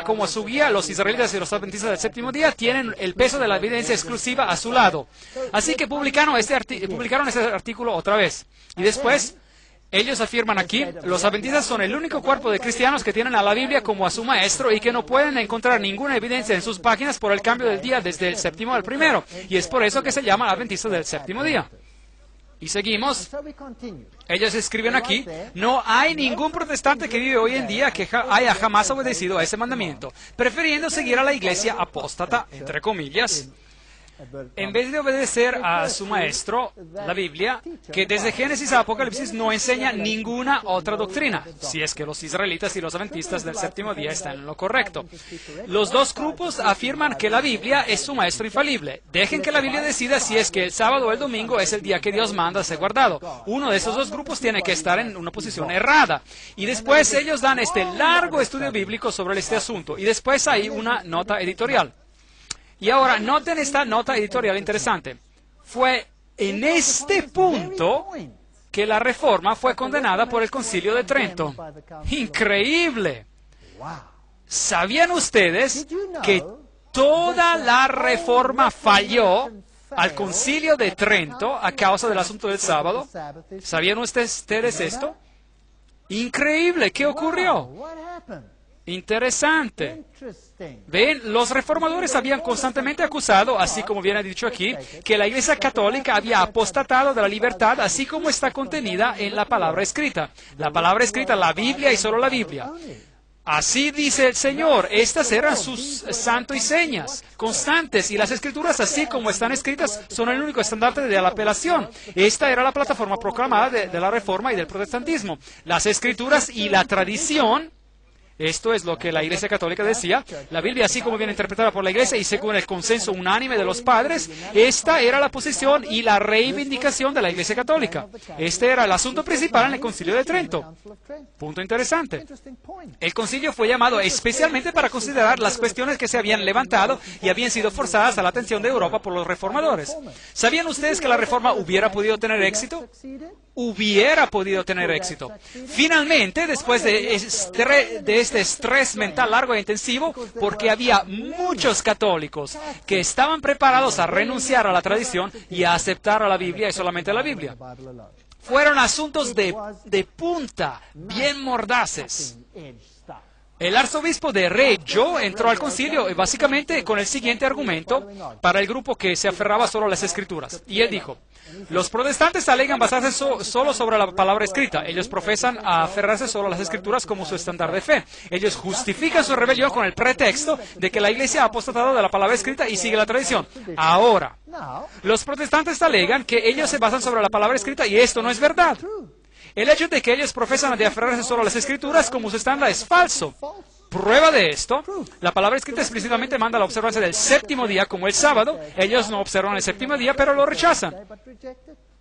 como su guía, los israelitas y los adventistas del séptimo día tienen el peso de la evidencia exclusiva a su lado. Así que publicaron este artículo otra vez. Y después, ellos afirman aquí, los adventistas son el único cuerpo de cristianos que tienen a la Biblia como a su maestro y que no pueden encontrar ninguna evidencia en sus páginas por el cambio del día desde el séptimo al primero. Y es por eso que se llama adventistas del séptimo día. Y seguimos. Ellos escriben aquí, no hay ningún protestante que vive hoy en día que haya jamás obedecido a ese mandamiento, prefiriendo seguir a la iglesia apóstata, entre comillas, en vez de obedecer a su maestro, la Biblia, que desde Génesis a Apocalipsis no enseña ninguna otra doctrina, si es que los israelitas y los adventistas del séptimo día están en lo correcto. Los dos grupos afirman que la Biblia es su maestro infalible. Dejen que la Biblia decida si es que el sábado o el domingo es el día que Dios manda ser guardado. Uno de esos dos grupos tiene que estar en una posición errada. Y después ellos dan este largo estudio bíblico sobre este asunto. Y después hay una nota editorial. Y ahora, noten esta nota editorial interesante. Fue en este punto que la Reforma fue condenada por el Concilio de Trento. ¡Increíble! ¿Sabían ustedes que toda la Reforma falló al Concilio de Trento a causa del asunto del sábado? ¿Sabían ustedes esto? ¡Increíble! ¿Qué ocurrió? Interesante. Ven, los reformadores habían constantemente acusado, así como viene dicho aquí, que la Iglesia Católica había apostatado de la libertad, así como está contenida en la palabra escrita. La palabra escrita, la Biblia y solo la Biblia. Así dice el Señor, estas eran sus santos y señas constantes, y las Escrituras, así como están escritas, son el único estandarte de la apelación. Esta era la plataforma proclamada de la Reforma y del protestantismo. Las Escrituras y la tradición. Esto es lo que la Iglesia Católica decía. La Biblia, así como viene interpretada por la Iglesia y según el consenso unánime de los padres, esta era la posición y la reivindicación de la Iglesia Católica. Este era el asunto principal en el Concilio de Trento. Punto interesante. El concilio fue llamado especialmente para considerar las cuestiones que se habían levantado y habían sido forzadas a la atención de Europa por los reformadores. ¿Sabían ustedes que la Reforma hubiera podido tener éxito? Hubiera podido tener éxito. Finalmente, después de este estrés mental largo e intensivo, porque había muchos católicos que estaban preparados a renunciar a la tradición y a aceptar a la Biblia y solamente a la Biblia. Fueron asuntos de punta, bien mordaces. El arzobispo de Reggio entró al concilio básicamente con el siguiente argumento para el grupo que se aferraba solo a las Escrituras. Y él dijo, los protestantes alegan basarse solo sobre la palabra escrita. Ellos profesan a aferrarse solo a las Escrituras como su estándar de fe. Ellos justifican su rebelión con el pretexto de que la Iglesia ha apostatado de la palabra escrita y sigue la tradición. Ahora, los protestantes alegan que ellos se basan sobre la palabra escrita y esto no es verdad. El hecho de que ellos profesan de aferrarse solo a las Escrituras como su estándar es falso. Prueba de esto, la palabra escrita explícitamente manda la observancia del séptimo día como el sábado. Ellos no observan el séptimo día, pero lo rechazan.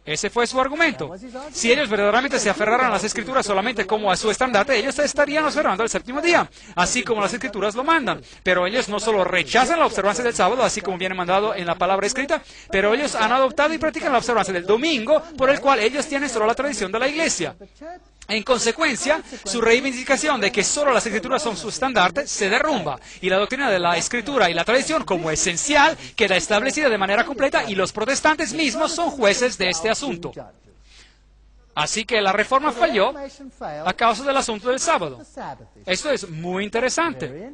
Ese fue su argumento. Si ellos verdaderamente se aferraran a las Escrituras solamente como a su estandarte, ellos estarían observando el séptimo día, así como las Escrituras lo mandan. Pero ellos no solo rechazan la observancia del sábado, así como viene mandado en la palabra escrita, pero ellos han adoptado y practican la observancia del domingo, por el cual ellos tienen solo la tradición de la Iglesia. En consecuencia, su reivindicación de que solo las Escrituras son su estandarte se derrumba, y la doctrina de la Escritura y la tradición como esencial queda establecida de manera completa, y los protestantes mismos son jueces de este asunto. Así que la Reforma falló a causa del asunto del sábado. Esto es muy interesante.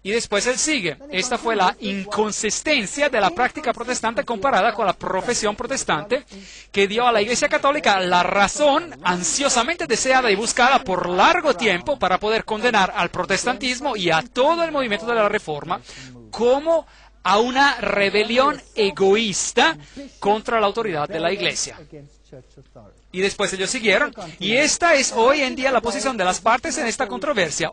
Y después él sigue. Esta fue la inconsistencia de la práctica protestante comparada con la profesión protestante que dio a la Iglesia Católica la razón ansiosamente deseada y buscada por largo tiempo para poder condenar al protestantismo y a todo el movimiento de la Reforma como a una rebelión egoísta contra la autoridad de la Iglesia. Y después ellos siguieron, y esta es hoy en día la posición de las partes en esta controversia.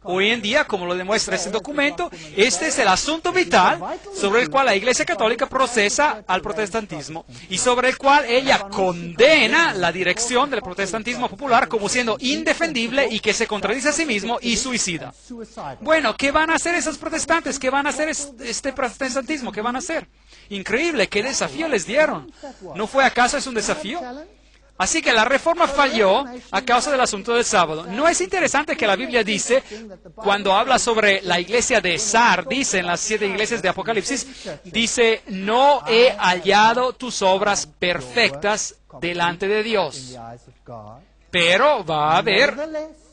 Hoy en día, como lo demuestra este documento, este es el asunto vital sobre el cual la Iglesia Católica procesa al protestantismo y sobre el cual ella condena la dirección del protestantismo popular como siendo indefendible y que se contradice a sí mismo y suicida. Bueno, ¿qué van a hacer esos protestantes? ¿Qué van a hacer este protestantismo? ¿Qué van a hacer? Increíble, ¿qué desafío les dieron? ¿No fue acaso es un desafío? Así que la reforma falló a causa del asunto del sábado. ¿No es interesante que la Biblia dice, cuando habla sobre la iglesia de Sardis, en las 7 iglesias de Apocalipsis, dice, no he hallado tus obras perfectas delante de Dios, pero va a haber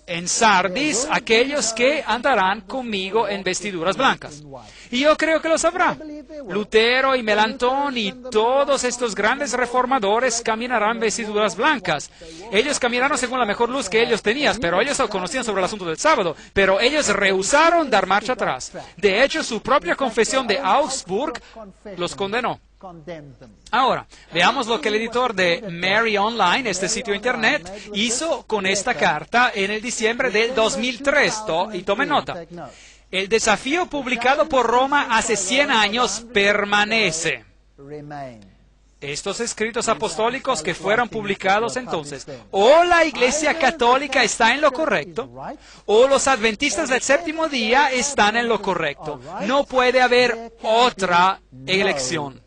en Sardis aquellos que andarán conmigo en vestiduras blancas? Y yo creo que lo sabrá. Lutero y Melantón y todos estos grandes reformadores caminarán vestiduras blancas. Ellos caminaron según la mejor luz que ellos tenían, pero ellos conocían sobre el asunto del sábado, pero ellos rehusaron dar marcha atrás. De hecho, su propia confesión de Augsburg los condenó. Ahora, veamos lo que el editor de Mary Online, este sitio internet, hizo con esta carta en el diciembre del 2003. Y tomen nota. El desafío publicado por Roma hace 100 años permanece. Estos escritos apostólicos que fueron publicados entonces, o la Iglesia Católica está en lo correcto, o los adventistas del séptimo día están en lo correcto. No puede haber otra elección.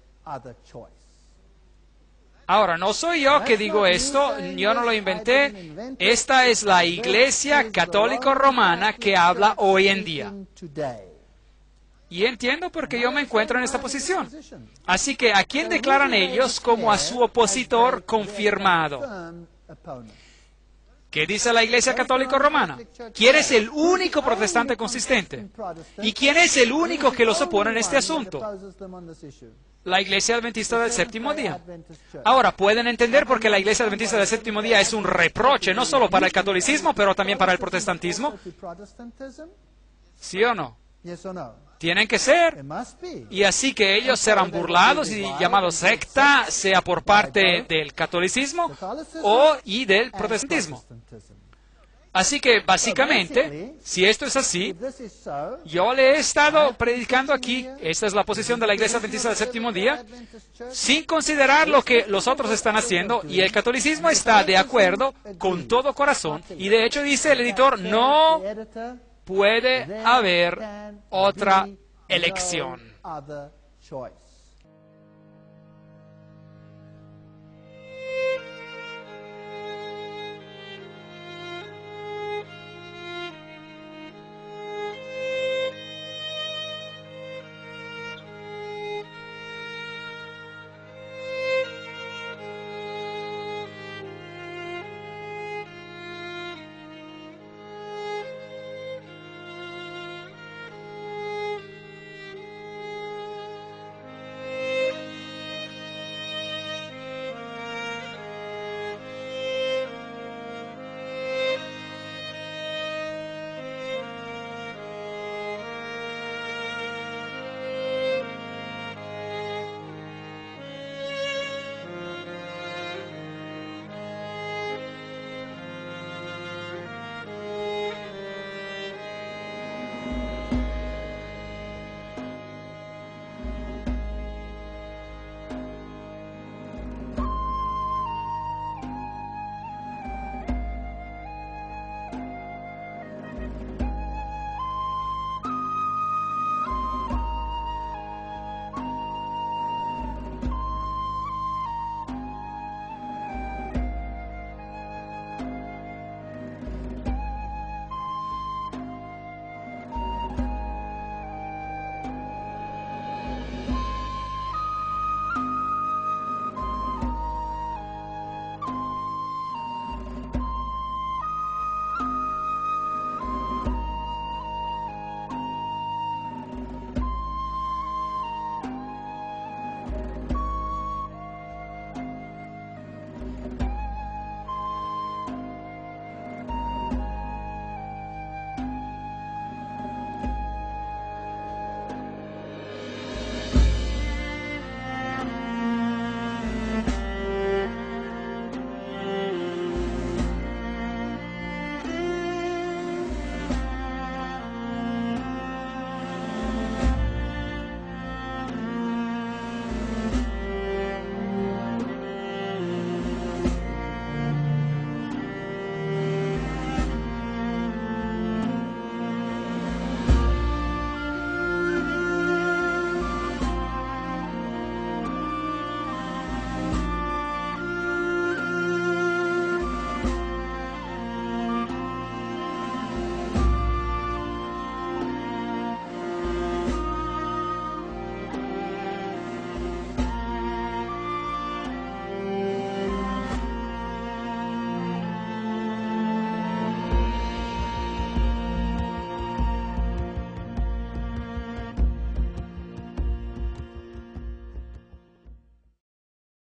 Ahora, no soy yo que digo esto, yo no lo inventé. Esta es la Iglesia Católica Romana que habla hoy en día. Y entiendo por qué yo me encuentro en esta posición. Así que, ¿a quién declaran ellos como a su opositor confirmado? ¿Qué dice la Iglesia Católica Romana? ¿Quién es el único protestante consistente? ¿Y quién es el único que los opone en este asunto? La Iglesia Adventista del Séptimo Día. Ahora, pueden entender por qué la Iglesia Adventista del Séptimo Día es un reproche, no solo para el catolicismo, pero también para el protestantismo. ¿Sí o no? Tienen que ser. Y así que ellos serán burlados y llamados secta, sea por parte del catolicismo y del protestantismo. Así que, básicamente, si esto es así, yo le he estado predicando aquí, esta es la posición de la Iglesia Adventista del Séptimo Día, sin considerar lo que los otros están haciendo, y el catolicismo está de acuerdo con todo corazón, y de hecho dice el editor, no puede haber otra elección.